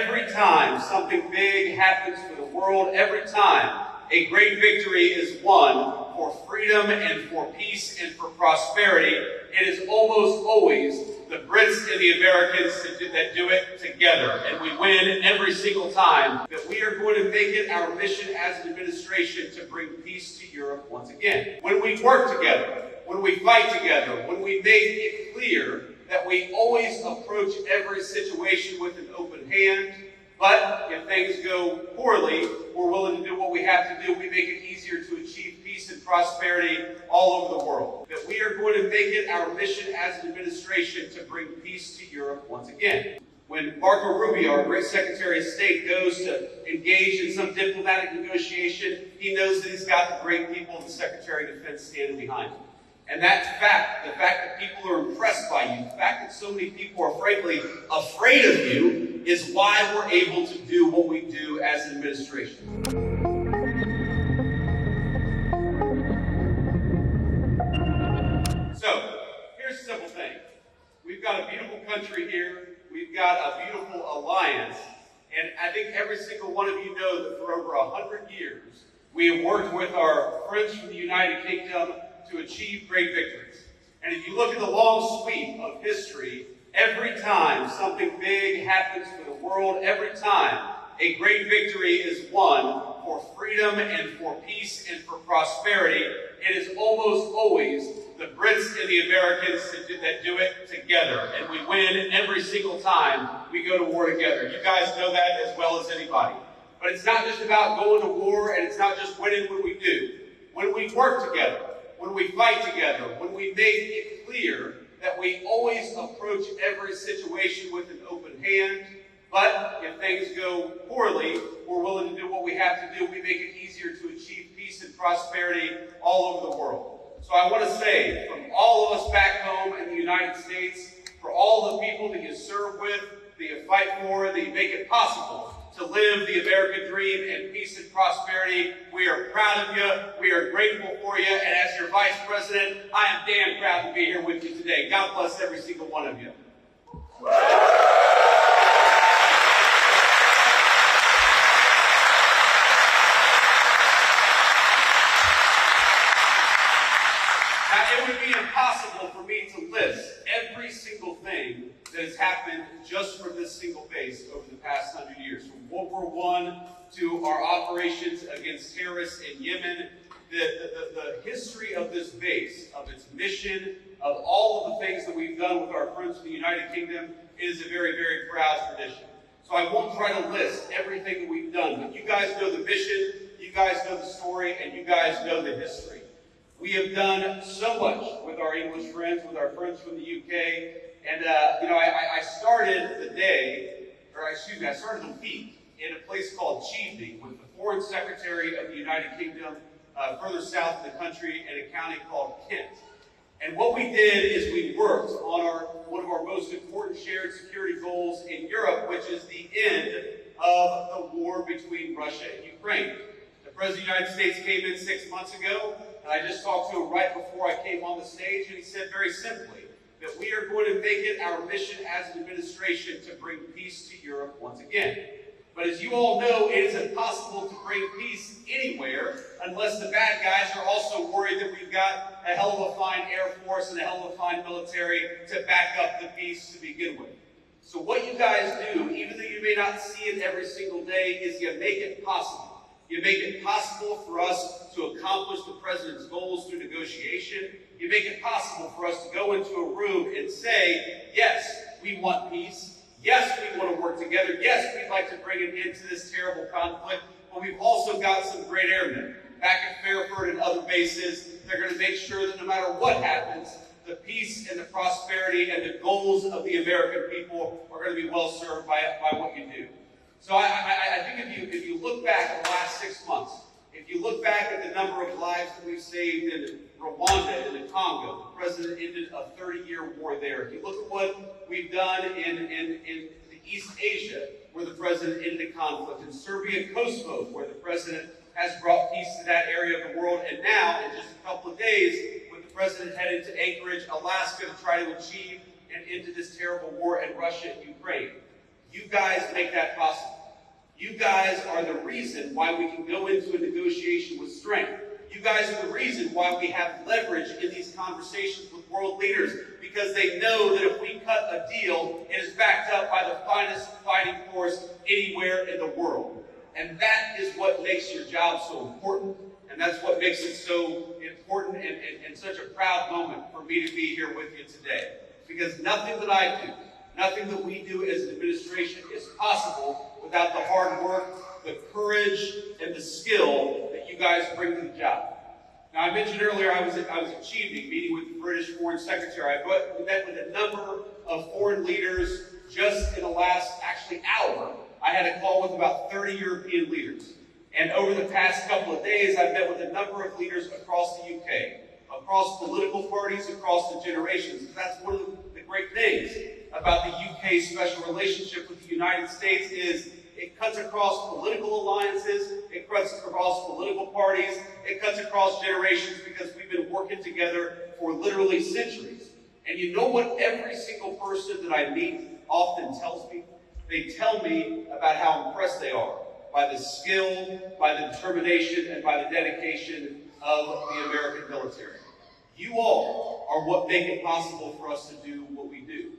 Every time something big happens for the world, every time a great victory is won for freedom and for peace and for prosperity, it is almost always the Brits and the Americans that do it together. And we win every single time. That we are going to make it our mission as an administration to bring peace to Europe once again. When we work together, when we fight together, when we make it clear that we always approach every situation with an open hand, but if things go poorly, we're willing to do what we have to do. We make it easier to achieve peace and prosperity all over the world. That we are going to make it our mission as an administration to bring peace to Europe once again. When Marco Rubio, our great Secretary of State, goes to engage in some diplomatic negotiation, he knows that he's got the great people of the Secretary of Defense standing behind him. And that fact, the fact that people are impressed by you, the fact that so many people are frankly afraid of you, is why we're able to do what we do as an administration. So, here's a simple thing. We've got a beautiful country here. We've got a beautiful alliance. And I think every single one of you know that for over 100 years, we have worked with our friends from the United Kingdom to achieve great victories. And if you look at the long sweep of history, every time something big happens for the world, every time a great victory is won for freedom and for peace and for prosperity, it is almost always the Brits and the Americans that do it together. And we win every single time we go to war together. You guys know that as well as anybody. But it's not just about going to war, and it's not just winning when we do. When we work together, when we fight together, when we make it clear that we always approach every situation with an open hand, but if things go poorly, we're willing to do what we have to do. We make it easier to achieve peace and prosperity all over the world. So I want to say, from all of us back home in the United States, for all the people that you serve with, that you fight for, that you make it possible to live the American dream in peace and prosperity, we are proud of you. We are grateful for you. And as your Vice President, I am damn proud to be here with you today. God bless every single one of you. Now, it would be impossible for me to list every single thing that has happened just from this single base over the past 100 years. From World War I to our operations against terrorists in Yemen, the history of this base, of its mission, of all of the things that we've done with our friends from the United Kingdom, is a very, very proud tradition. So I won't try to list everything that we've done, but you guys know the mission, you guys know the story, and you guys know the history. We have done so much with our English friends, with our friends from the UK, and I started the week in a place called Chevening with the Foreign Secretary of the United Kingdom, further south in the country, in a county called Kent. And what we did is we worked on one of our most important shared security goals in Europe, which is the end of the war between Russia and Ukraine. The President of the United States came in 6 months ago, and I just talked to him right before I came on the stage, and he said very simply that we are going to make it our mission as an administration to bring peace to Europe once again. But as you all know, it is impossible to bring peace anywhere unless the bad guys are also worried that we've got a hell of a fine Air Force and a hell of a fine military to back up the peace to begin with. So what you guys do, even though you may not see it every single day, is you make it possible. You make it possible for us to accomplish the President's goals through negotiation. You make it possible for us to go into a room and say, yes, we want peace. Yes, we want to work together. Yes, we'd like to bring an end to this terrible conflict. But we've also got some great airmen back at Fairford and other bases. They're going to make sure that no matter what happens, the peace and the prosperity and the goals of the American people are going to be well served by what you do. So I think if you look back at the last 6 months, if you look back at the number of lives that we've saved in Rwanda and the Congo, the President ended a 30-year war there. If you look at what we've done in the East Asia, where the President ended a conflict, in Serbia and Kosovo, where the President has brought peace to that area of the world, and now, in just a couple of days, with the President headed to Anchorage, Alaska, to try to achieve an end to this terrible war in Russia and Ukraine. You guys make that possible. You guys are the reason why we can go into a negotiation with strength. You guys are the reason why we have leverage in these conversations with world leaders, because they know that if we cut a deal, it is backed up by the finest fighting force anywhere in the world. And that is what makes your job so important, and that's what makes it so important and such a proud moment for me to be here with you today. Because nothing that I do, nothing that we do as an administration is possible without the hard work, the courage, and the skill that you guys bring to the job. Now, I mentioned earlier I was at Chiefing, meeting with the British Foreign Secretary. I met with a number of foreign leaders just in the last, hour. I had a call with about 30 European leaders. And over the past couple of days, I've met with a number of leaders across the UK, across political parties, across the generations. That's one of the great things about the UK's special relationship with the United States is it cuts across political alliances, it cuts across political parties, it cuts across generations, because we've been working together for literally centuries. And you know what every single person that I meet often tells me? They tell me about how impressed they are by the skill, by the determination, and by the dedication of the American military. You all are what make it possible for us to do what we do.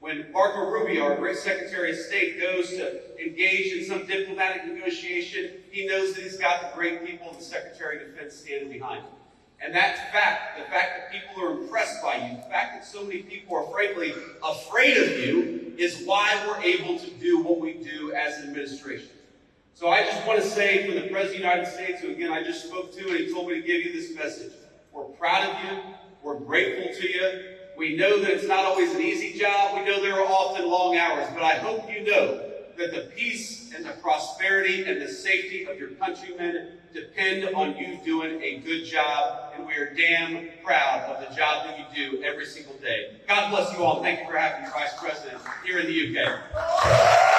When Marco Rubio, our great Secretary of State, goes to engage in some diplomatic negotiation, he knows that he's got the great people of the Secretary of Defense standing behind him. And that fact, the fact that people are impressed by you, the fact that so many people are frankly afraid of you, is why we're able to do what we do as an administration. So I just want to say, for the President of the United States, who again I just spoke to, and he told me to give you this message, we're proud of you, we're grateful to you. We know that it's not always an easy job. We know there are often long hours, but I hope you know that the peace and the prosperity and the safety of your countrymen depend on you doing a good job, and we are damn proud of the job that you do every single day. God bless you all. Thank you for having me, Vice President, here in the UK.